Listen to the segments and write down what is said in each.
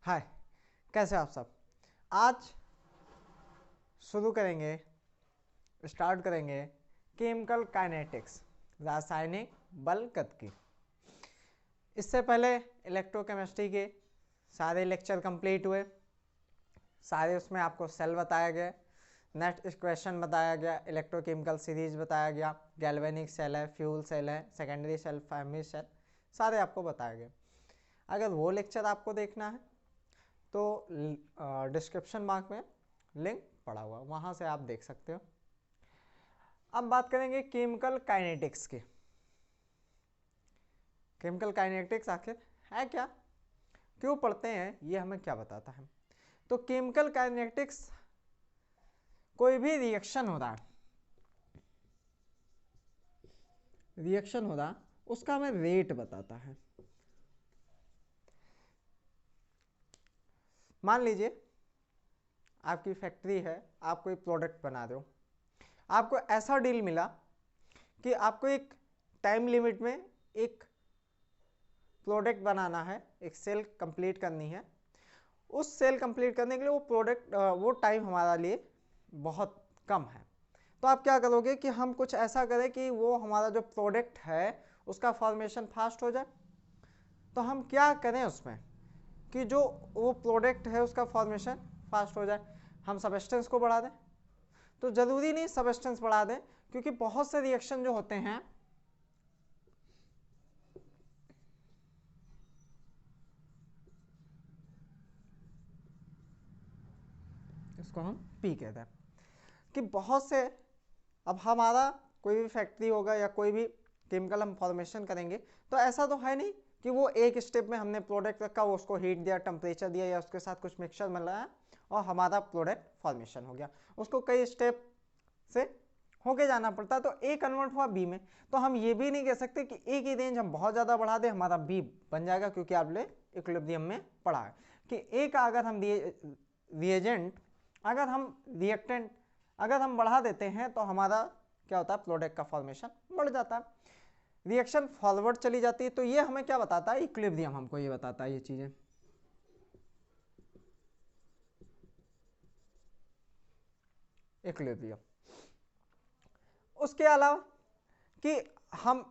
हाय, कैसे आप सब। आज शुरू करेंगे, स्टार्ट करेंगे केमिकल काइनेटिक्स, रासायनिक बल गतिकी। इससे पहले इलेक्ट्रोकेमिस्ट्री के सारे लेक्चर कंप्लीट हुए, सारे उसमें आपको सेल बताया गया, नेट इक्वेशन बताया गया, इलेक्ट्रोकेमिकल सीरीज बताया गया, गैल्वेनिक सेल है, फ्यूल सेल है, सेकेंडरी सेल, प्राइमरी सेल, सारे आपको बताया गया। अगर वो लेक्चर आपको देखना है तो डिस्क्रिप्शन बॉक्स में लिंक पड़ा हुआ, वहाँ से आप देख सकते हो। अब बात करेंगे केमिकल काइनेटिक्स की। केमिकल काइनेटिक्स आखिर है क्या, क्यों पढ़ते हैं, ये हमें क्या बताता है। तो केमिकल काइनेटिक्स कोई भी रिएक्शन हो रहा उसका हमें रेट बताता है। मान लीजिए आपकी फैक्ट्री है, आप कोई प्रोडक्ट बना रहे हो, आपको ऐसा डील मिला कि आपको एक टाइम लिमिट में एक प्रोडक्ट बनाना है, एक सेल कंप्लीट करनी है। उस सेल कंप्लीट करने के लिए वो टाइम हमारे लिए बहुत कम है। तो आप क्या करोगे कि हम कुछ ऐसा करें कि वो हमारा जो प्रोडक्ट है उसका फॉर्मेशन फास्ट हो जाए। तो हम क्या करें उसमें कि जो वो प्रोडक्ट है उसका फॉर्मेशन फास्ट हो जाए, हम सबस्टेंस को बढ़ा दें। तो ज़रूरी नहीं सबस्टेंस बढ़ा दें, क्योंकि बहुत से रिएक्शन जो होते हैं इसको हम पी कहते हैं कि बहुत से, अब हमारा कोई भी फैक्ट्री होगा या कोई भी केमिकल हम फॉर्मेशन करेंगे, तो ऐसा तो है नहीं कि वो एक स्टेप में हमने प्रोडक्ट रखा, वो उसको हीट दिया, टेम्परेचर दिया या उसके साथ कुछ मिक्सचर मिलाया और हमारा प्रोडक्ट फॉर्मेशन हो गया। उसको कई स्टेप से होके जाना पड़ता है, तो ए कन्वर्ट हुआ बी में। तो हम ये भी नहीं कह सकते कि ए की रेंज हम बहुत ज़्यादा बढ़ा दें हमारा बी बन जाएगा, क्योंकि आपने इक्विलिब्रियम में पढ़ा है कि ए का अगर हम रिएजेंट, अगर हम रिएक्टेंट अगर हम बढ़ा देते हैं तो हमारा क्या होता है, प्रोडक्ट का फॉर्मेशन बढ़ जाता है, रिएक्शन फॉरवर्ड चली जाती है। तो ये हमें क्या बताता है, इक्विलिब्रियम हमको ये बताता है ये चीजें। इक्विलिब्रियम, उसके अलावा कि हम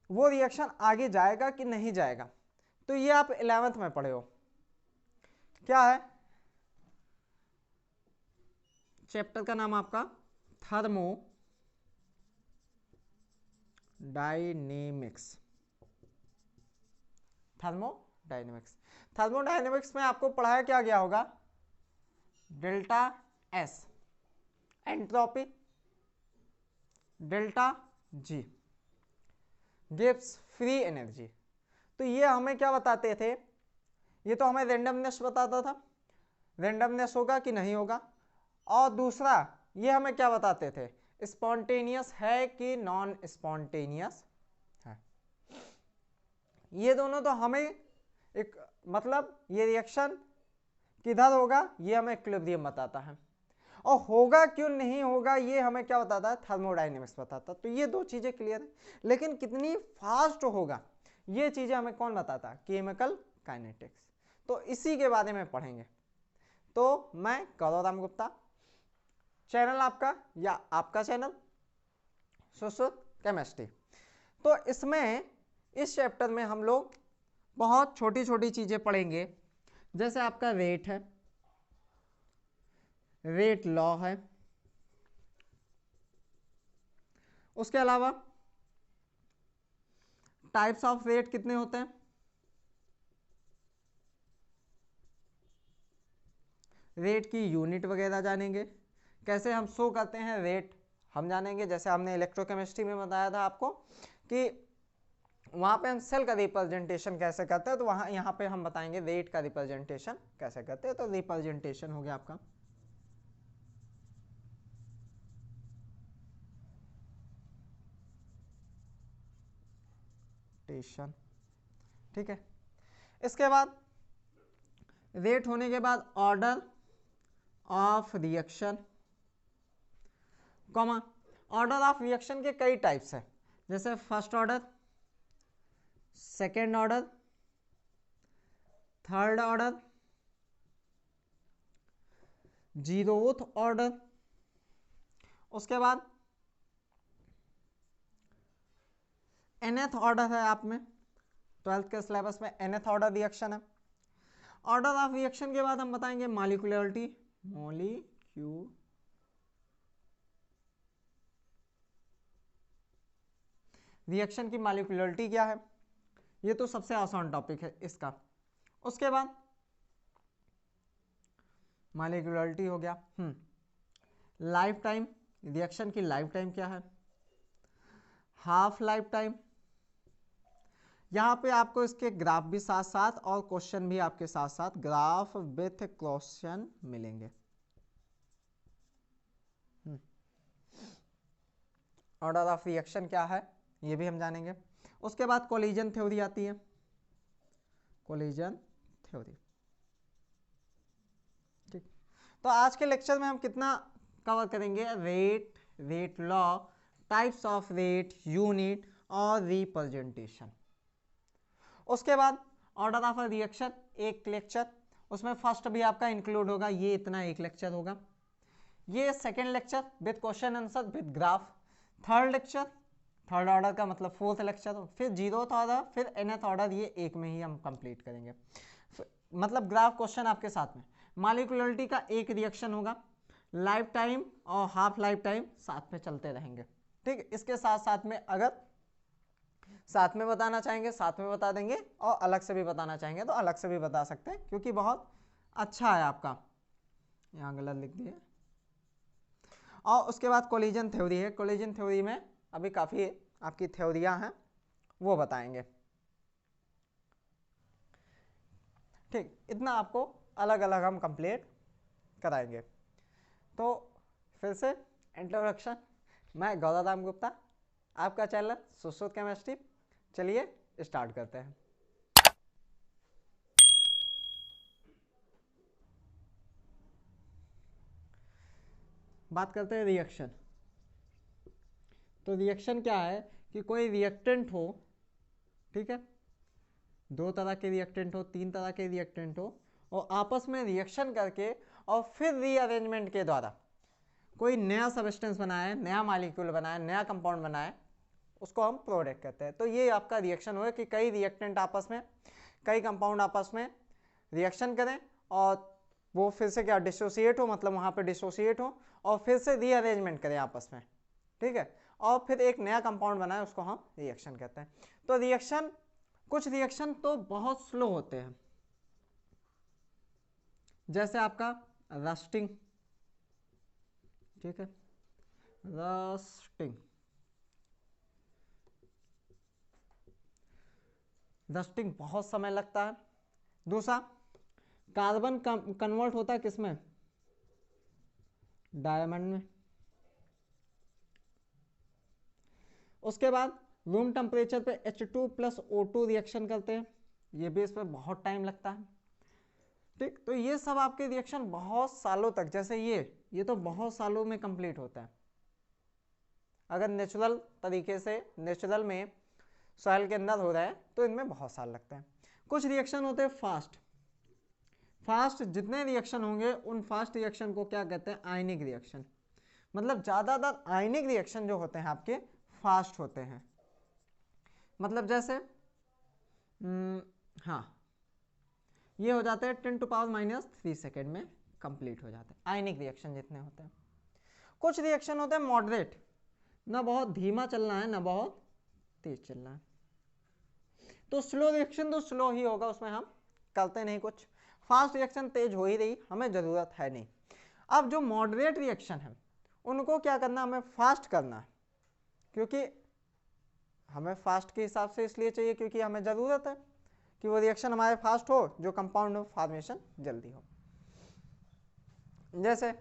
वो रिएक्शन आगे जाएगा कि नहीं जाएगा, तो ये आप 11th में पढ़े हो। क्या है चैप्टर का नाम आपका, थर्मो डायनेमिक्स। थर्मोडायनेमिक्स, थर्मोडायनेमिक्स में आपको पढ़ाया क्या गया होगा, delta S entropy, delta G gives free energy. तो ये हमें क्या बताते थे, ये तो हमें रेंडमनेस बताता था, रेंडमनेस होगा कि नहीं होगा। और दूसरा ये हमें क्या बताते थे, स्पॉन्टेनियस है कि नॉन स्पॉन्टेनियस है। ये दोनों तो हमें एक मतलब ये रिएक्शन किधर होगा ये हमें इक्विलिब्रियम बताता है, और होगा क्यों नहीं होगा ये हमें क्या बताता है, थर्मोडायनेमिक्स बताता है। तो ये दो चीजें क्लियर है, लेकिन कितनी फास्ट होगा ये चीजें हमें कौन बताता है, केमिकल काइनेटिक्स। तो इसी के बारे में पढ़ेंगे। तो मैं गौरव राम गुप्ता, चैनल आपका या आपका चैनल सुश्रुत केमिस्ट्री। तो इसमें इस चैप्टर में हम लोग बहुत छोटी छोटी चीजें पढ़ेंगे, जैसे आपका रेट है, रेट लॉ है, उसके अलावा टाइप्स ऑफ रेट कितने होते हैं, रेट की यूनिट वगैरह जानेंगे, कैसे हम शो करते हैं रेट हम जानेंगे। जैसे हमने इलेक्ट्रोकेमिस्ट्री में बताया था आपको कि वहां पे हम सेल का रिप्रेजेंटेशन कैसे करते हैं, तो वहां यहाँ पे हम बताएंगे रेट का रिप्रेजेंटेशन कैसे करते हैं। तो रिप्रेजेंटेशन हो गया आपका, टेशन, ठीक है। इसके बाद रेट होने के बाद order of reaction, comma order of reaction के कई टाइप्स है, जैसे first order, second order, third order, zeroth order, उसके बाद nth ऑर्डर है आप में 12th के सिलेबस में nth ऑर्डर रिएक्शन है। ऑर्डर ऑफ रिएक्शन के बाद हम बताएंगे मॉलिक्यूलरिटी, रिएक्शन की मॉलिक्यूलरिटी क्या है, ये तो सबसे आसान टॉपिक है इसका। उसके बाद मॉलिक्यूलरिटी हो गया। लाइफ टाइम, रिएक्शन की लाइफ टाइम क्या है, हाफ लाइफ टाइम। यहां पे आपको इसके ग्राफ भी साथ साथ और क्वेश्चन भी आपके साथ साथ ग्राफ विथ क्वेश्चन मिलेंगे। ऑर्डर ऑफ रिएक्शन क्या है ये भी हम जानेंगे। उसके बाद कोलिजन थ्योरी आती है, कोलिजन थ्योरी। ठीक, तो आज के लेक्चर में हम कितना कवर करेंगे, rate, rate law, types of rate, unit और रिप्रेजेंटेशन। उसके बाद ऑर्डर ऑफ अ रिएक्शन एक लेक्चर, उसमें फर्स्ट भी आपका इंक्लूड होगा, ये इतना एक लेक्चर होगा। ये second lecture with question answer with graph. Third lecture, third order का मतलब फोर्थ लेक्चर, फिर जीरोथ ऑर्डर, फिर nth ऑर्डर, ये एक में ही हम कंप्लीट करेंगे। मतलब ग्राफ क्वेश्चन आपके साथ में। मॉलिक्यूलरिटी का एक रिएक्शन होगा, लाइफ टाइम और हाफ लाइफ टाइम साथ में चलते रहेंगे। ठीक, इसके साथ साथ में अगर साथ में बताना चाहेंगे साथ में बता देंगे, और अलग से भी बताना चाहेंगे तो अलग से भी बता सकते हैं, क्योंकि बहुत अच्छा है आपका। यहाँ गलत लिख दिए। और उसके बाद कोलिजन थ्योरी है, कोलिजन थ्योरी में अभी काफ़ी आपकी थ्योरियाँ हैं, वो बताएंगे। ठीक, इतना आपको अलग अलग हम कंप्लीट कराएंगे। तो फिर से इंट्रोडक्शन, मैं गौराराम गुप्ता, आपका चैनल सुश्रुत केमिस्ट्री। चलिए स्टार्ट करते हैं। बात करते हैं रिएक्शन। तो रिएक्शन क्या है कि कोई रिएक्टेंट हो, ठीक है, दो तरह के रिएक्टेंट हो, तीन तरह के रिएक्टेंट हो, और आपस में रिएक्शन करके और फिर रीअरेंजमेंट के द्वारा कोई नया सब्सटेंस बनाए, नया मॉलिक्यूल बनाए, नया कंपाउंड बनाए, उसको हम प्रोडक्ट कहते हैं। तो ये आपका रिएक्शन हुआ कि कई रिएक्टेंट आपस में, कई कंपाउंड आपस में रिएक्शन करें और वो फिर से क्या डिसोसिएट हो, मतलब वहाँ पे डिसोसिएट हो और फिर से रीअरेंजमेंट करें आपस में, ठीक है, और फिर एक नया कंपाउंड बनाए, उसको हम रिएक्शन कहते हैं। तो रिएक्शन, कुछ रिएक्शन तो बहुत स्लो होते हैं, जैसे आपका रस्टिंग, ठीक है, रस्टिंग, रस्टिंग बहुत समय लगता है। दूसरा, कार्बन कन्वर्ट होता है किसमें, डायमंड में। उसके बाद रूम टेम्परेचर पे H2+O2 रिएक्शन करते हैं, ये भी इस पर बहुत टाइम लगता है। ठीक, तो ये सब आपके रिएक्शन बहुत सालों तक, जैसे ये तो बहुत सालों में कंप्लीट होता है। अगर नेचुरल तरीके से, नेचुरल में सॉइल के अंदर हो रहा है तो इनमें बहुत साल लगता है। कुछ रिएक्शन होते हैं फास्ट, फास्ट जितने रिएक्शन होंगे उन फास्ट रिएक्शन को क्या कहते हैं, आयनिक रिएक्शन। मतलब ज़्यादातर आयनिक रिएक्शन जो होते हैं आपके फास्ट होते हैं। मतलब जैसे हाँ, ये हो जाते हैं 10⁻³ सेकेंड में कंप्लीट हो जाते हैं आयनिक रिएक्शन जितने होते हैं। कुछ रिएक्शन होते हैं मॉडरेट, ना बहुत धीमा चलना है ना बहुत तेज चलना है। तो स्लो रिएक्शन तो स्लो ही होगा, उसमें हम करते नहीं कुछ। फास्ट रिएक्शन तेज हो ही रही, हमें ज़रूरत है नहीं। अब जो मॉडरेट रिएक्शन है उनको क्या करना, हमें फास्ट करना है, क्योंकि हमें फास्ट के हिसाब से इसलिए चाहिए क्योंकि हमें ज़रूरत है कि वो रिएक्शन हमारे फास्ट हो, जो कंपाउंड फॉर्मेशन जल्दी हो। जैसे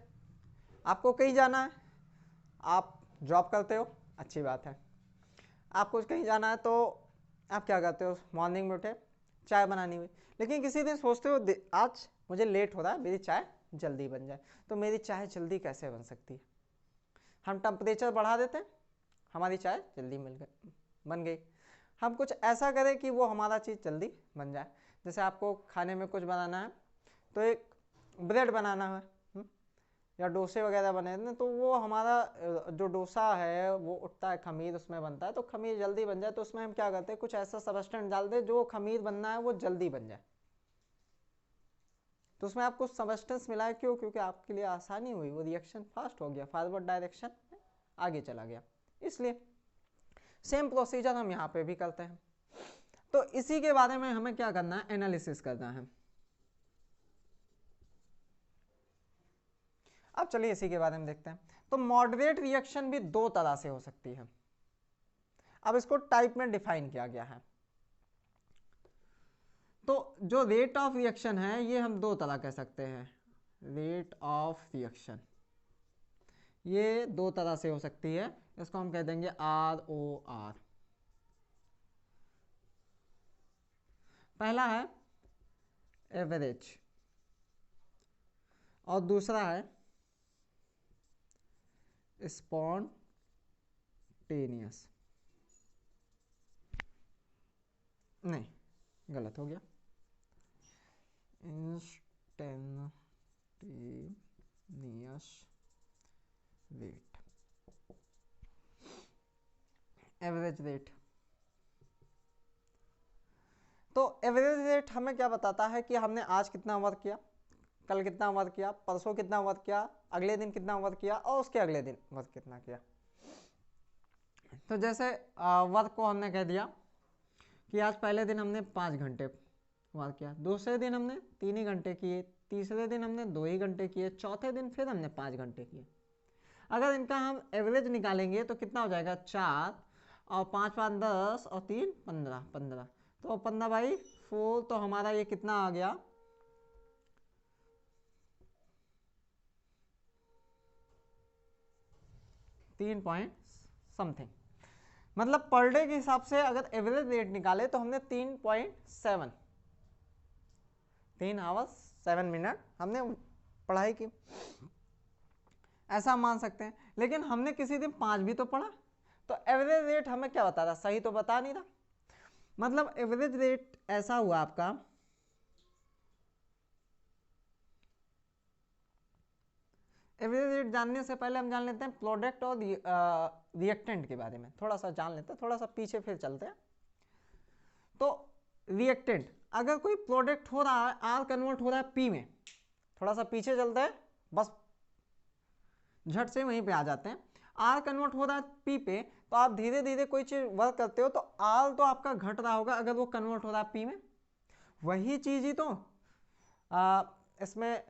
आपको कहीं जाना है, आप जॉब करते हो, अच्छी बात है, आपको कहीं जाना है तो आप क्या करते हो, मॉर्निंग में उठे, चाय बनानी हुई, लेकिन किसी दिन सोचते हो आज मुझे लेट हो रहा है, मेरी चाय जल्दी बन जाए। तो मेरी चाय जल्दी कैसे बन सकती है, हम टेम्परेचर बढ़ा देते हैं, हमारी चाय जल्दी बन गई। हम कुछ ऐसा करें कि वो हमारा चीज़ जल्दी बन जाए। जैसे आपको खाने में कुछ बनाना है, तो एक ब्रेड बनाना है या डोसे वगैरह बने हैं, तो वो हमारा जो डोसा है वो उठता है, खमीर उसमें बनता है, तो खमीर जल्दी बन जाए तो उसमें हम क्या करते हैं, कुछ ऐसा सबस्टेंस डाल दे जो खमीर बनना है वो जल्दी बन जाए। तो उसमें आपको सबस्टेंस मिला है, क्यों? क्योंकि आपके लिए आसानी हुई, वो रिएक्शन फास्ट हो गया, फॉरवर्ड डायरेक्शन आगे चला गया। इसलिए सेम प्रोसीजर हम यहाँ पे भी करते हैं। तो इसी के बारे में हमें क्या करना है, एनालिसिस करना है। अब चलिए इसी के बारे में देखते हैं। तो मॉडरेट रिएक्शन भी दो तरह से हो सकती है। अब इसको टाइप में डिफाइन किया गया है। तो जो रेट ऑफ रिएक्शन है ये हम दो तरह कह सकते हैं, रेट ऑफ रिएक्शन ये दो तरह से हो सकती है। इसको हम कह देंगे ROR। पहला है एवरेज और दूसरा है स्पॉन्टेनियस। नहीं, गलत हो गया, इंस्टेंटेनियस रेट, एवरेज रेट। तो एवरेज रेट हमें क्या बताता है कि हमने आज कितना वर्क किया, कल कितना वर्क किया, परसों कितना वर्क किया, अगले दिन कितना वर्क किया और उसके अगले दिन वर्क कितना किया। तो जैसे वर्क को हमने कह दिया कि आज पहले दिन हमने 5 घंटे वर्क किया, दूसरे दिन हमने 3 ही घंटे किए, तीसरे दिन हमने 2 ही घंटे किए, चौथे दिन फिर हमने 5 घंटे किए। अगर इनका हम एवरेज निकालेंगे तो कितना हो जाएगा, 4 और 5 5 10 और 3 15 15, तो 15/4, तो हमारा ये कितना आ गया, 3 पॉइंट समथिंग। मतलब पर डे के हिसाब से अगर एवरेज रेट निकाले तो हमने 3.7 3 आवर्स 7 मिनट हमने पढ़ाई की, ऐसा मान सकते हैं। लेकिन हमने किसी दिन 5 भी तो पढ़ा, तो एवरेज रेट हमें क्या बता रहा, सही तो बता नहीं रहा। मतलब एवरेज रेट ऐसा हुआ आपका, एवरेज रेट जानने से पहले हम जान लेते हैं प्रोडक्ट और रिएक्टेंट के बारे में, थोड़ा सा जान लेते हैं, थोड़ा सा पीछे फिर चलते हैं। तो रिएक्टेंट, अगर कोई प्रोडक्ट हो रहा है, आर कन्वर्ट हो रहा है पी में, थोड़ा सा पीछे चलते हैं, बस झट से वहीं पे आ जाते हैं। आर कन्वर्ट हो रहा है पी पे, तो आप धीरे धीरे कोई चीज वर्क करते हो तो आर तो आपका घट रहा होगा अगर वो कन्वर्ट हो रहा है पी में। वही चीज ही तो इसमें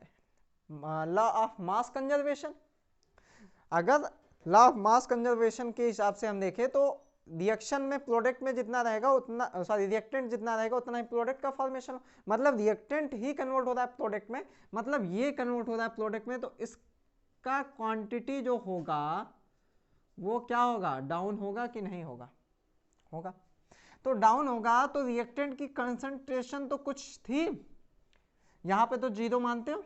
लॉ ऑफ मास कंजर्वेशन, अगर लॉ ऑफ मास कंजर्वेशन के हिसाब से हम देखें तो रिएक्शन में प्रोडक्ट में जितना रहेगा उतना, सॉरी रिएक्टेंट जितना रहेगा उतना ही प्रोडक्ट का फॉर्मेशन, मतलब रिएक्टेंट ही कन्वर्ट हो रहा है प्रोडक्ट में, मतलब ये कन्वर्ट हो रहा है प्रोडक्ट में, तो इसका क्वांटिटी जो होगा वो क्या होगा, डाउन होगा कि नहीं होगा, होगा। तो डाउन होगा तो रिएक्टेंट की कंसंट्रेशन तो कुछ थी, यहां पे तो 0 मानते हो,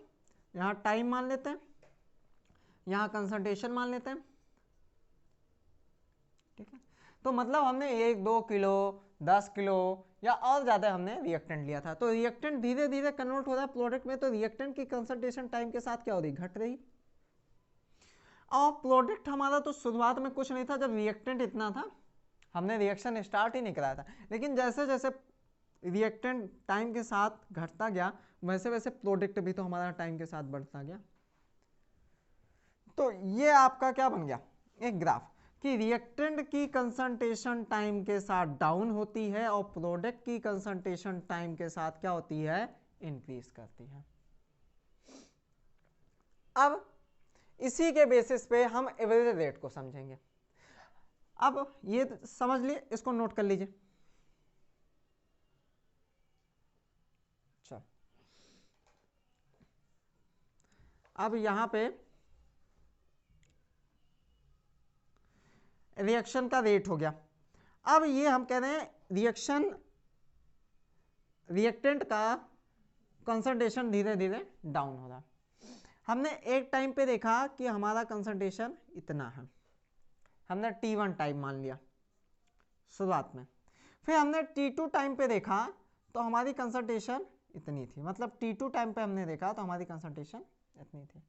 यहां टाइम मान लेते हैं, यहां कंसंट्रेशन मान लेते हैं, ठीक है। तो मतलब हमने 1-2 किलो 10 किलो या और ज्यादा हमने रिएक्टेंट लिया था, तो रिएक्टेंट धीरे धीरे कन्वर्ट हो रहा है प्रोडक्ट में, तो रिएक्टेंट की कंसंट्रेशन टाइम के साथ क्या हो रही, घट रही। और प्रोडक्ट हमारा तो शुरुआत में कुछ नहीं था, जब रिएक्टेंट इतना था हमने रिएक्शन स्टार्ट ही नहीं कराया था, लेकिन जैसे जैसे रिएक्टेंट टाइम के साथ घटता गया वैसे वैसे प्रोडक्ट भी तो हमारा टाइम के साथ बढ़ता गया। तो ये आपका क्या बन गया, एक ग्राफ, कि रिएक्टेंट की कंसंट्रेशन टाइम के साथ डाउन होती है और प्रोडक्ट की कंसंट्रेशन टाइम के साथ क्या होती है, इंक्रीज करती है। अब इसी के बेसिस पे हम एवरेज रेट को समझेंगे। अब ये समझ लिए, इसको नोट कर लीजिए। चल, अब यहां पे रिएक्शन का रेट हो गया। अब ये हम कह रहे हैं रिएक्शन, रिएक्टेंट का कंसंट्रेशन धीरे धीरे डाउन हो रहा। हमने एक टाइम पे देखा कि हमारा कंसंट्रेशन इतना है, हमने T1 टाइम मान लिया शुरुआत में, फिर हमने T2 टाइम पे देखा तो हमारी कंसंट्रेशन इतनी थी, मतलब T2 टाइम पे हमने देखा तो हमारी कंसंट्रेशन इतनी थी।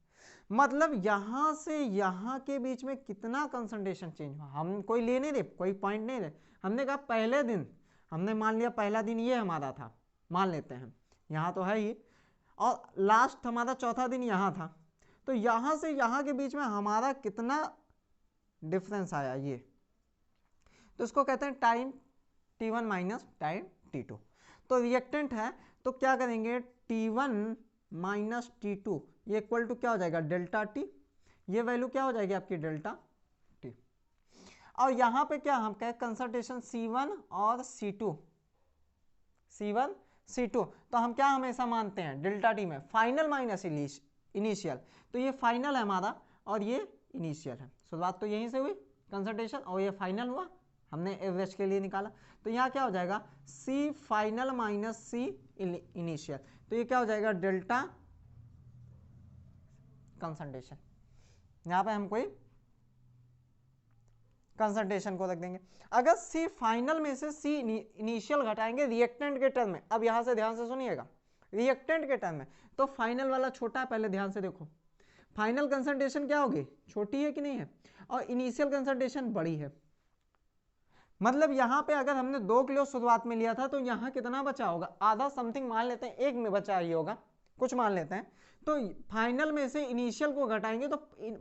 मतलब यहां से यहां के बीच में कितना कंसंट्रेशन चेंज हुआ, हम कोई ले नहीं रहे, कोई पॉइंट नहीं रहे, हमने कहा पहले दिन, हमने मान लिया पहला दिन ये हमारा था, मान लेते हैं यहाँ तो है ही, और लास्ट हमारा चौथा दिन यहाँ था, तो यहाँ से यहाँ के बीच में हमारा कितना डिफरेंस आया ये, तो इसको कहते हैं time T1 minus time T2। तो रिएक्टेंट है तो क्या करेंगे, T1 माइनस T2 ये इक्वल टू क्या हो जाएगा, डेल्टा T, ये वैल्यू क्या हो जाएगी आपकी डेल्टा T। और यहाँ पे क्या हम कहें कंसंट्रेशन C1 और C2, C1 C2, तो हम क्या हमेशा मानते हैं डेल्टा T में फाइनल माइनस इनिशियल, तो ये फाइनल है हमारा और ये इनिशियल है, शुरुआत तो यहीं से हुई कंसंट्रेशन और ये फाइनल हुआ, हमने एवरेज के लिए निकाला, तो यहाँ क्या हो जाएगा C final minus C initial, तो ये क्या हो जाएगा डेल्टा कंसंट्रेशन, यहाँ पे हम कोई कंसंट्रेशन को रख देंगे। अगर C फाइनल में से C इनिशियल घटाएंगे रिएक्टेंट के टर्म में, अब यहां से ध्यान से सुनिएगा, रिएक्टेंट के टर्म में तो फाइनल वाला छोटा है, पहले ध्यान से देखो, फाइनल कंसंट्रेशन क्या होगी, छोटी है कि नहीं है, और इनिशियल कंसंट्रेशन बड़ी है, मतलब यहाँ पे अगर हमने 2 किलो शुरुआत में लिया था तो यहाँ कितना बचा होगा, आधा समथिंग मान लेते हैं, 1 में बचा ही होगा, कुछ मान लेते हैं, तो फाइनल में से इनिशियल को घटाएंगे तो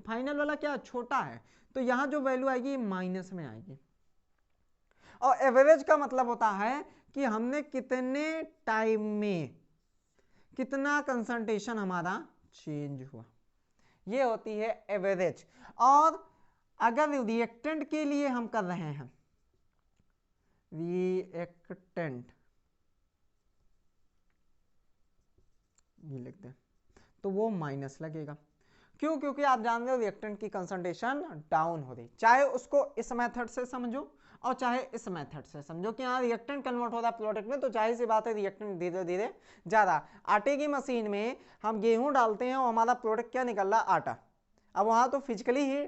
फाइनल वाला क्या छोटा है, तो यहाँ जो वैल्यू आएगी माइनस में आएगी। और एवरेज का मतलब होता है कि हमने कितने टाइम में कितना कंसंट्रेशन हमारा चेंज हुआ, ये होती है एवरेज। और अगर रिएक्टेंट के लिए हम कर रहे हैं, रिएक्टेंट ये लिखते हैं, तो वो माइनस लगेगा, क्यों, क्योंकि आप जान रहे हो रिएक्टेंट की कंसंट्रेशन डाउन हो रही, चाहे उसको इस मेथड से समझो और चाहे इस मेथड से समझो कि हाँ रिएक्टेंट कन्वर्ट हो रहा है प्रोडक्ट में, तो जाहिर सी बात है रिएक्टेंट धीरे धीरे ज्यादा। आटे की मशीन में हम गेहूं डालते हैं और हमारा प्रोडक्ट क्या निकल रहा है, आटा, अब वहां तो फिजिकली ही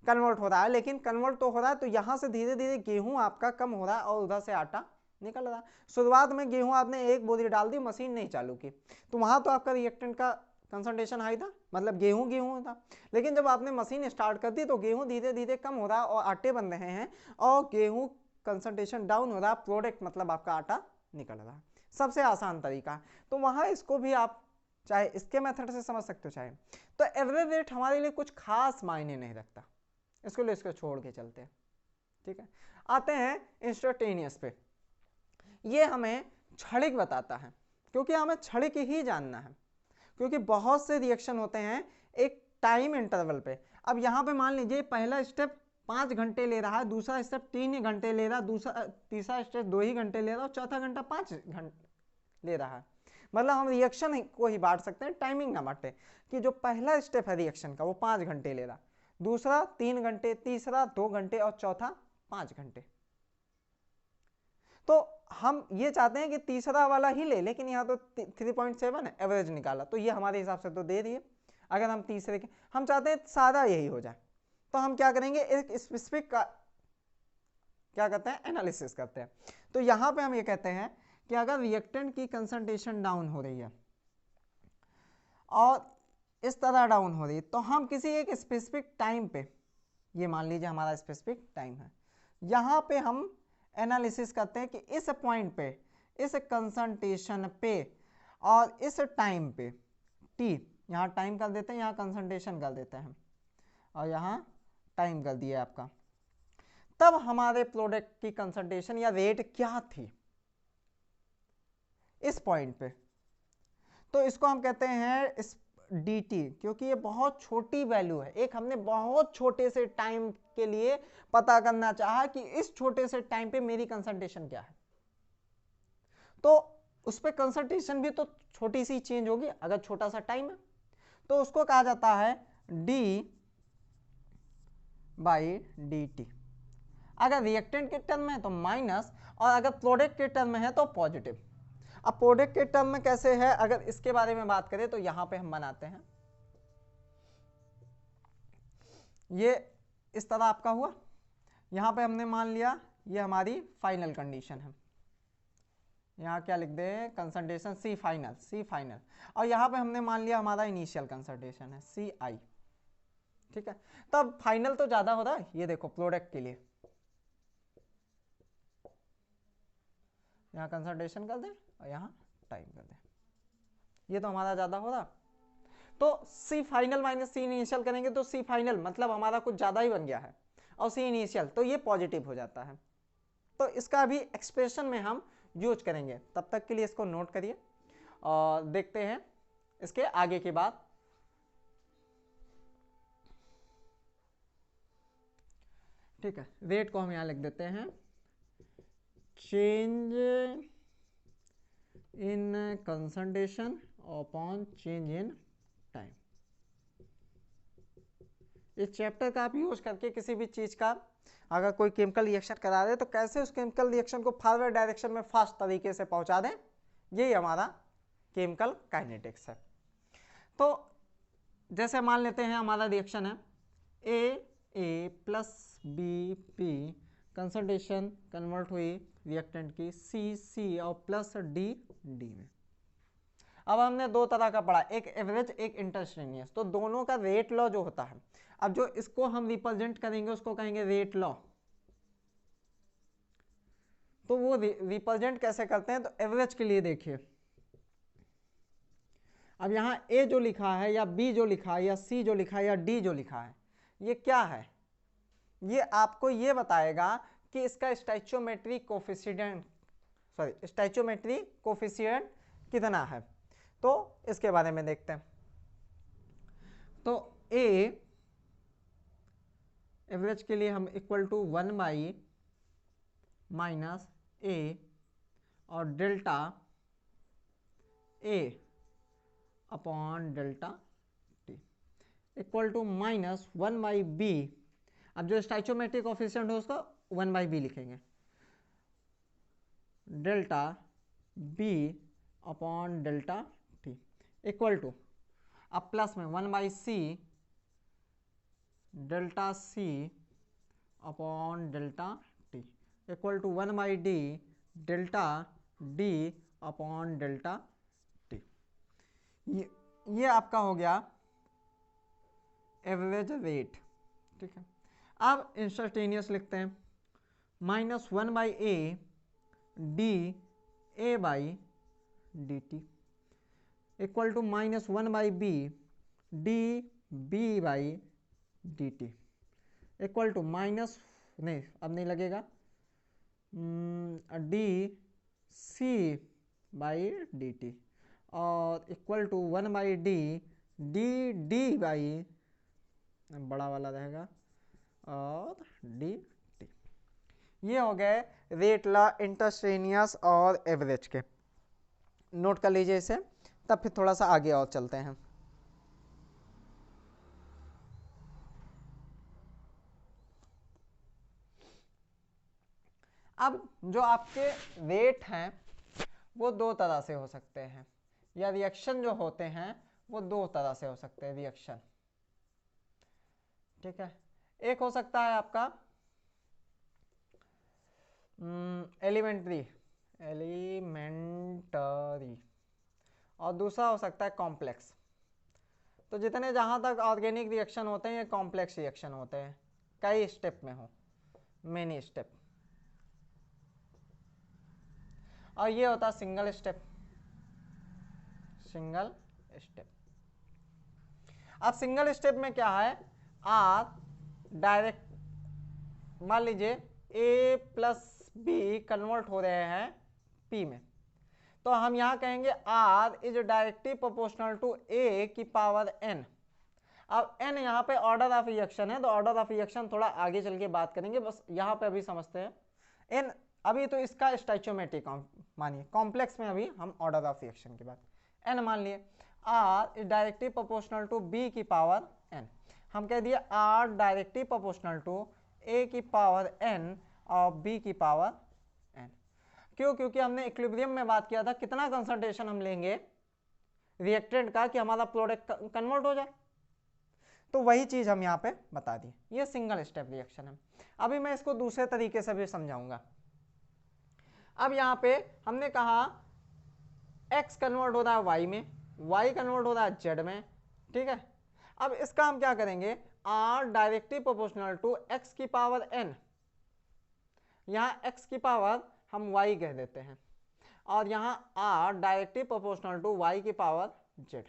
कन्वर्ट हो रहा है, लेकिन कन्वर्ट तो हो रहा है, तो यहां से धीरे धीरे गेहूं आपका कम हो रहा है और उधर से आटा निकल रहा है। शुरुआत में गेहूं आपने 1 बोरी डाल दी, मशीन नहीं चालू की, तो वहां तो आपका रिएक्टेंट का कंसंट्रेशन हाई था, मतलब गेहूं था, लेकिन जब आपने मशीन स्टार्ट कर दी तो गेहूं धीरे धीरे कम हो रहा है और आटे बन रहे हैं, और गेहूं कंसंट्रेशन डाउन हो रहा है, प्रोडक्ट मतलब आपका आटा निकल रहा है, सबसे आसान तरीका। तो वहां इसको भी आप चाहे इसके मेथड से समझ सकते हो चाहे, तो एवरेज रेट हमारे लिए कुछ खास मायने नहीं रखता, इसको लिए इसको छोड़ के चलते हैं, ठीक है। आते हैं इंस्टेंटेनियस पे, ये हमें क्षणिक बताता है, क्योंकि हमें क्षणिक ही जानना है, क्योंकि बहुत से रिएक्शन होते हैं एक टाइम इंटरवल पे। अब यहाँ पे मान लीजिए पहला स्टेप 5 घंटे ले रहा है, दूसरा स्टेप 3 घंटे ले रहा है, तीसरा स्टेप 2 ही घंटे ले रहा है और चौथा घंटा 5 घंटे ले रहा है, मतलब हम रिएक्शन को ही बांट सकते हैं, टाइमिंग ना बांटे, कि जो पहला स्टेप है रिएक्शन का वो 5 घंटे ले रहा, दूसरा 3 घंटे, तीसरा 2 घंटे और चौथा 5 घंटे। तो हम ये चाहते हैं कि तीसरा वाला ही ले, लेकिन यहाँ तो 3.7 है, एवरेज निकाला, तो ये हमारे हिसाब से तो दे दिए। अगर हम तीसरे के हम चाहते हैं सारा यही हो जाए, तो हम क्या करेंगे, एक स्पेसिफिक का क्या करते हैं, एनालिसिस करते हैं। तो यहाँ पे हम ये कहते हैं कि अगर रिएक्टेंट की कंसंट्रेशन डाउन हो रही है और इस तरह डाउन हो रही है, तो हम किसी एक स्पेसिफिक टाइम पे, ये मान लीजिए हमारा स्पेसिफिक टाइम है, यहाँ पे हम एनालिसिस करते हैं कि इस पॉइंट पे, इस कंसंट्रेशन पे और इस टाइम पे, टी यहाँ टाइम कर देते हैं, यहाँ कंसंट्रेशन कर देते हैं और यहाँ टाइम कर दिया आपका, तब हमारे प्रोडक्ट की कंसंट्रेशन या रेट क्या थी इस पॉइंट पे, तो इसको हम कहते हैं dt, क्योंकि ये बहुत छोटी वैल्यू है, एक हमने बहुत छोटे से टाइम के लिए पता करना चाहा कि इस छोटे से टाइम पे मेरी कंसंट्रेशन क्या है, तो उस पर कंसंट्रेशन भी तो छोटी सी चेंज होगी अगर छोटा सा टाइम है, तो उसको कहा जाता है d बाई dt। अगर रिएक्टेंट के टर्म में है तो माइनस, और अगर प्रोडक्ट के टर्म में है तो पॉजिटिव। अब प्रोडक्ट के टर्म में कैसे है, अगर इसके बारे में बात करें तो यहां पे हम बनाते हैं, ये इस तरह आपका हुआ, यहां पे हमने मान लिया ये हमारी फाइनल कंडीशन है, यहाँ क्या लिख दे, कंसंट्रेशन सी फाइनल, सी फाइनल, और यहाँ पे हमने मान लिया हमारा इनिशियल कंसंट्रेशन है सी आई, ठीक है। तब फाइनल तो ज्यादा हो रहा है, ये देखो प्रोडक्ट के लिए यहाँ कंसंट्रेशन कर दे और यहाँ टाइम कर दे, ये तो हमारा ज्यादा हो रहा, तो सी फाइनल माइनस सी इनिशियल करेंगे तो सी फाइनल मतलब हमारा कुछ ज्यादा ही बन गया है, और सी इनिशियल तो ये पॉजिटिव हो जाता है। तो इसका भी एक्सप्रेशन में हम यूज करेंगे, तब तक के लिए इसको नोट करिए और देखते हैं इसके आगे की बात। ठीक है, रेट को हम यहां लिख देते हैं change in concentration upon change in time. इस चैप्टर का आप यूज करके किसी भी चीज का अगर कोई केमिकल रिएक्शन करा दे तो कैसे उस केमिकल रिएक्शन को फॉरवर्ड डायरेक्शन में फास्ट तरीके से पहुंचा दें, यही हमारा केमिकल काइनेटिक्स है। तो जैसे मान लेते हैं हमारा रिएक्शन है A plus B P, concentration convert हुई रिएक्टेंट की सी और प्लस डी में। अब हमने दो तरह का पढ़ा, एक एवरेज एक इंटरस्टेनियस, तो दोनों का रेट लॉ जो होता है, अब जो इसको हम रिप्रेजेंट करेंगे उसको कहेंगे रेट लॉ। तो वो रिप्रेजेंट कैसे करते हैं, तो एवरेज के लिए देखिए, अब यहां ए जो लिखा है या बी जो लिखा है या सी जो लिखा है या डी जो लिखा है, ये क्या है, ये आपको ये बताएगा कि इसका stoichiometric coefficient, sorry stoichiometric coefficient कितना है। तो इसके बारे में देखते हैं। तो ए एवरेज के लिए हम equal to 1 by minus A और delta A upon delta T equal to minus 1 by B. अब जो स्टैचोमेट्रिक कोफिशिएंट हो उसको 1 बाई बी लिखेंगे, delta B upon delta T equal to, अब प्लस में 1 by C delta C upon delta T equal to 1 by D delta D upon delta T. ये आपका हो गया एवरेज रेट, ठीक है। अब इंस्टेंटेनियस लिखते हैं, minus 1 by A D A by D T equal to minus 1 by B D B by D T equal to minus, नहीं अब नहीं लगेगा, D C by D T और equal to 1 by D D D by, बड़ा वाला रहेगा, और D T. ये हो गए रेट लॉ, इंटरस्टेनियस और एवरेज के। नोट कर लीजिए इसे, तब फिर थोड़ा सा आगे और चलते हैं। अब जो आपके रेट हैं वो दो तरह से हो सकते हैं, या रिएक्शन जो होते हैं वो दो तरह से हो सकते हैं रिएक्शन, ठीक है। एक हो सकता है आपका एलिमेंट्री और दूसरा हो सकता है कॉम्प्लेक्स। तो जितने जहां तक ऑर्गेनिक रिएक्शन होते हैं ये कॉम्प्लेक्स रिएक्शन होते हैं, कई स्टेप में हो, मेनी स्टेप, और ये होता है सिंगल स्टेप, सिंगल स्टेप। अब सिंगल स्टेप में क्या है, आप डायरेक्ट मान लीजिए ए प्लस बी कन्वर्ट हो रहे हैं पी में, तो हम यहां कहेंगे R is directly proportional to ए की पावर एन। अब एन यहाँ पे ऑर्डर ऑफ रिएक्शन है, तो ऑर्डर ऑफ रिएक्शन थोड़ा आगे चल के बात करेंगे, बस यहाँ पे अभी समझते हैं एन। अभी तो इसका स्टैचोमेट्रिक मानिए, कॉम्प्लेक्स में अभी हम ऑर्डर ऑफ रिएक्शन की बात, एन मान लिए, r is directly proportional to b की पावर एन। हम कह दिए आर डायरेक्टली प्रोपोर्शनल टू ए की पावर एन और बी की पावर एन। क्यों, क्योंकि हमने इक्विलिब्रियम में बात किया था कितना कंसंट्रेशन हम लेंगे रिएक्टेंट का कि हमारा प्रोडक्ट कन्वर्ट हो जाए, तो वही चीज हम यहाँ पे बता दी। ये सिंगल स्टेप रिएक्शन है। अभी मैं इसको दूसरे तरीके से भी समझाऊंगा। अब यहाँ पे हमने कहा x कन्वर्ट हो रहा है y में, y कन्वर्ट हो रहा है z में, ठीक है। अब इसका हम क्या करेंगे, r directly proportional to x की पावर n, यहाँ x की पावर हम y कह देते हैं, और यहाँ r directly proportional to y की पावर z।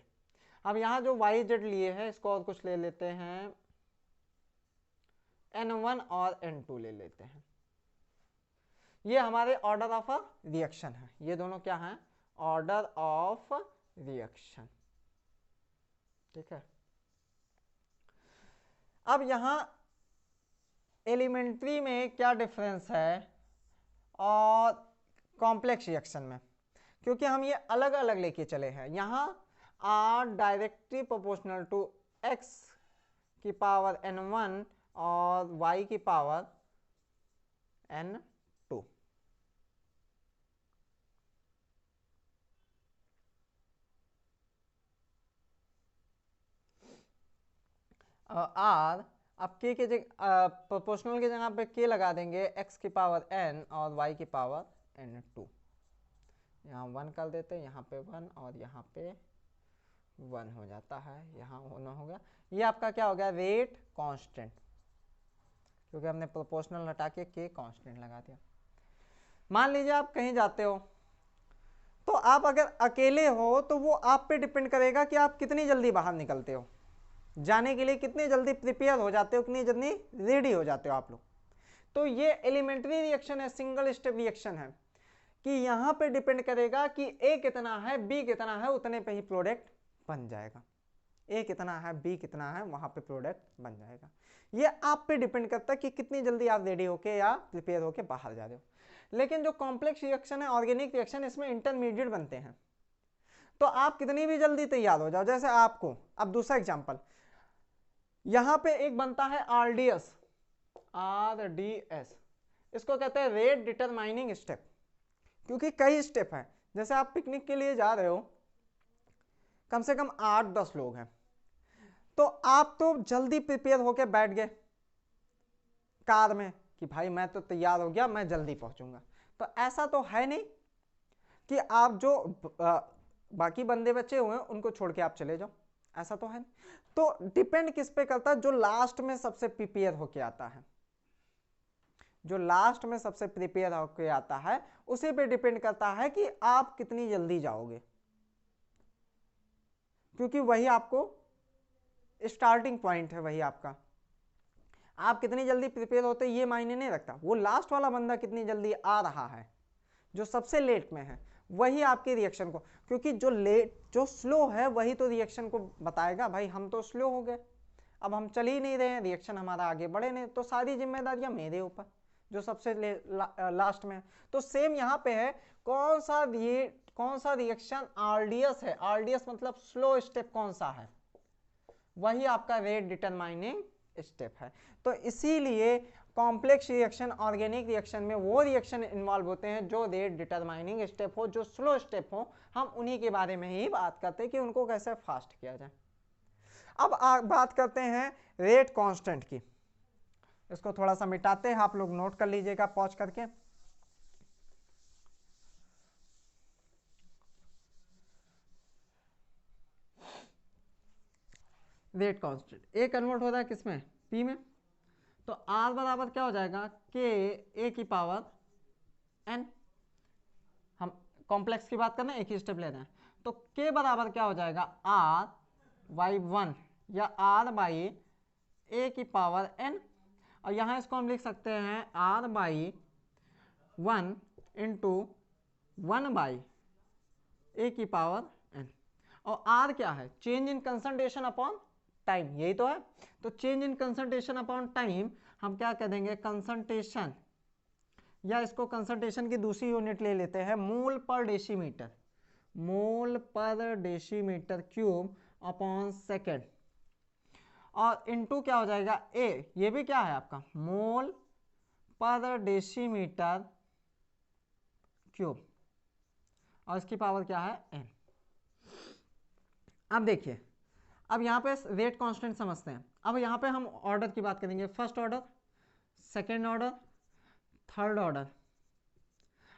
अब यहाँ जो y z लिए हैं इसको और कुछ ले लेते हैं, n1 और n2 ले लेते हैं। ये हमारे ऑर्डर ऑफ रिएक्शन है, ये दोनों क्या हैं, ऑर्डर ऑफ रिएक्शन, ठीक है। अब यहां एलिमेंट्री में क्या डिफरेंस है और कॉम्प्लेक्स रिएक्शन में, क्योंकि हम ये अलग अलग लेके चले हैं। यहां r directly proportional to x की पावर n1 और y की पावर n2। आर अब के जगह प्रोपोर्शनल की जगह पे के लगा देंगे, x की पावर n और y की पावर n2। यहाँ 1 कर देते हैं, यहाँ पे 1 और यहाँ पे 1 हो जाता है, यहाँ 1 हो गया। ये आपका क्या हो गया, रेट कांस्टेंट, क्योंकि हमने प्रोपोर्शनल हटा के के कांस्टेंट लगा दिया। मान लीजिए आप कहीं जाते हो, तो आप अगर अकेले हो तो वो आप पे डिपेंड करेगा कि आप कितनी जल्दी बाहर निकलते हो, जाने के लिए कितनी जल्दी प्रिपेयर हो जाते हो, कितनी जल्दी रेडी हो जाते हो आप लोग। तो ये एलिमेंट्री रिएक्शन है, सिंगल स्टेप रिएक्शन है, कि यहां पे डिपेंड करेगा कि ए कितना है बी कितना है, उतने पे ही प्रोडक्ट बन जाएगा। ए कितना है बी कितना है, वहां पे प्रोडक्ट बन जाएगा। ये आप पे डिपेंड करता है कि कितनी जल्दी आप रेडी होके या प्रिपेयर होके बाहर जा रहे हो। लेकिन जो कॉम्प्लेक्स रिएक्शन है, ऑर्गेनिक रिएक्शन, इसमें इंटरमीडिएट बनते हैं, तो आप कितनी भी जल्दी तैयार हो जाओ। जैसे आपको अब दूसरा एग्जांपल, यहां पे एक बनता है आरडीएस, इसको कहते हैं रेट डिटरमाइनिंग स्टेप, क्योंकि कई स्टेप है। जैसे आप पिकनिक के लिए जा रहे हो, कम से कम 8-10 लोग हैं, तो आप तो जल्दी प्रिपेयर होके बैठ गए कार में कि भाई मैं तो तैयार हो गया, मैं जल्दी पहुंचूंगा। तो ऐसा तो है नहीं कि आप जो बाकी बंदे बचे हुए हैं उनको छोड़ के आप चले जाओ, ऐसा तो है नहीं। तो डिपेंड किस पे करता है, जो लास्ट में सबसे प्रिपेयर होके आता है, जो लास्ट में सबसे प्रिपेयर होके आता है उसी पे डिपेंड करता है कि आप कितनी जल्दी जाओगे, क्योंकि वही आपको स्टार्टिंग पॉइंट है, वही आपका। आप कितनी जल्दी प्रिपेयर होते ये मायने नहीं रखता, वो लास्ट वाला बंदा कितनी जल्दी आ रहा है, जो सबसे लेट में है, वही आपके रिएक्शन को, क्योंकि जो स्लो है वही तो रिएक्शन को बताएगा। भाई हम तो स्लो हो गए, अब हम चल ही नहीं रहे हैं, रिएक्शन हमारा आगे बढ़े नहीं, तो सारी जिम्मेदारियां मेरे ऊपर जो सबसे लास्ट में है। तो सेम यहाँ पे है, कौन सा रिएक्शन आरडीएस है, आरडीएस मतलब स्लो स्टेप कौन सा है, वही आपका रेट डिटरमाइनिंग स्टेप है। तो इसीलिए कॉम्प्लेक्स रिएक्शन, ऑर्गेनिक रिएक्शन में वो रिएक्शन इन्वॉल्व होते हैं जो रेट डिटरमाइनिंग स्टेप हो, जो स्लो स्टेप हो, हम उन्हीं के बारे में ही बात करते हैं कि उनको कैसे फास्ट किया जाए। अब बात करते हैं रेट कांस्टेंट की, इसको थोड़ा सा मिटाते हैं, आप लोग नोट कर लीजिएगा पॉज करके। रेट कांस्टेंट ए कन्वर्ट हो रहा है किसमें, पी में, तो आर बराबर क्या हो जाएगा, के ए की पावर एन। हम कॉम्प्लेक्स की बात कर रहे हैं, एक ही स्टेप ले रहे हैं, तो के बराबर क्या हो जाएगा, आर बाई 1 या आर बाई ए की पावर एन, और यहां इसको हम लिख सकते हैं आर बाई 1 इंटू 1 बाई ए की पावर एन। और आर क्या है, change in concentration upon time, यही तो है। तो change in concentration upon time हम क्या कह देंगे, कंसंट्रेशन, या इसको कंसंट्रेशन की दूसरी यूनिट ले लेते हैं, मोल पर डेसीमीटर, मोल पर डेसीमीटर क्यूब अपॉन सेकेंड, और इनटू क्या हो जाएगा ए, ये भी क्या है आपका मोल पर डेसीमीटर क्यूब, और इसकी पावर क्या है एन। अब देखिए, अब यहाँ पे रेट कांस्टेंट समझते हैं। अब यहाँ पे हम ऑर्डर की बात करेंगे, first order, second order, third order.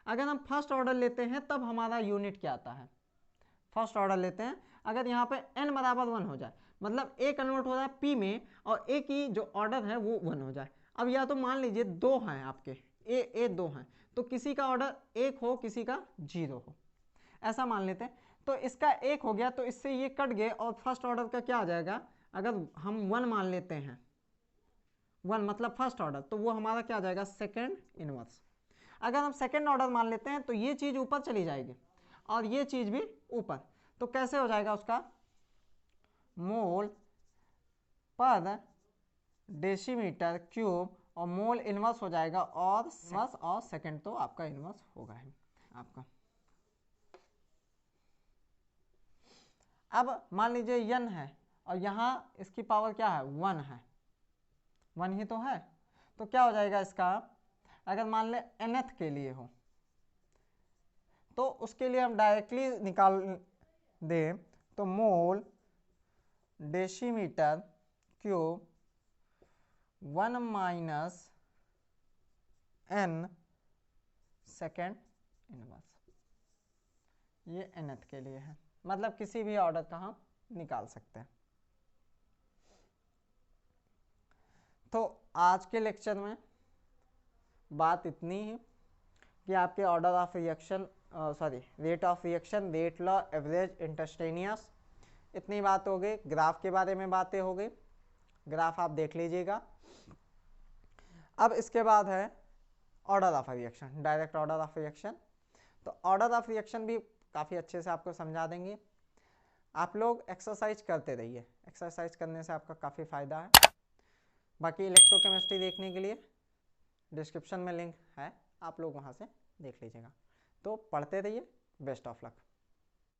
अगर हम फर्स्ट ऑर्डर लेते हैं तब हमारा यूनिट क्या आता है, फर्स्ट ऑर्डर लेते हैं, अगर यहाँ पे n बराबर 1 हो जाए, मतलब a कन्वर्ट हो रहा है p में और a की जो ऑर्डर है वो 1 हो जाए। अब या तो मान लीजिए दो हैं आपके, a दो हैं, तो किसी का ऑर्डर 1 हो किसी का 0 हो, ऐसा मान लेते हैं। तो इसका 1 हो गया तो इससे ये कट गए और फर्स्ट ऑर्डर का क्या आ जाएगा, अगर हम 1 मान लेते हैं, 1 मतलब फर्स्ट ऑर्डर, तो वो हमारा क्या आ जाएगा, सेकेंड इनवर्स। अगर हम सेकेंड ऑर्डर मान लेते हैं तो ये चीज़ ऊपर चली जाएगी और ये चीज़ भी ऊपर, तो कैसे हो जाएगा उसका, मोल पर डेसीमीटर क्यूब और मोल इनवर्स हो जाएगा और इनवर्स और सेकंड तो आपका इनवर्स होगा ही आपका। अब मान लीजिए n है और यहाँ इसकी पावर क्या है, 1 है, 1 ही तो है, तो क्या हो जाएगा इसका, अगर मान ले nth के लिए हो तो उसके लिए हम डायरेक्टली निकाल दें तो mole decimetre cube 1 minus n second inverse, ये nth के लिए है, मतलब किसी भी ऑर्डर का हम निकाल सकते हैं। तो आज के लेक्चर में बात इतनी ही कि आपके order of reaction rate of reaction, rate law, average, instantaneous, इतनी बात हो गई। ग्राफ के बारे में बातें हो गई, ग्राफ आप देख लीजिएगा। अब इसके बाद है order of reaction, direct order of reaction. तो ऑर्डर ऑफ रिएक्शन भी काफ़ी अच्छे से आपको समझा देंगे। आप लोग एक्सरसाइज करते रहिए, एक्सरसाइज करने से आपका काफ़ी फ़ायदा है। बाकी इलेक्ट्रोकेमिस्ट्री देखने के लिए डिस्क्रिप्शन में लिंक है, आप लोग वहाँ से देख लीजिएगा। तो पढ़ते रहिए, बेस्ट ऑफ लक।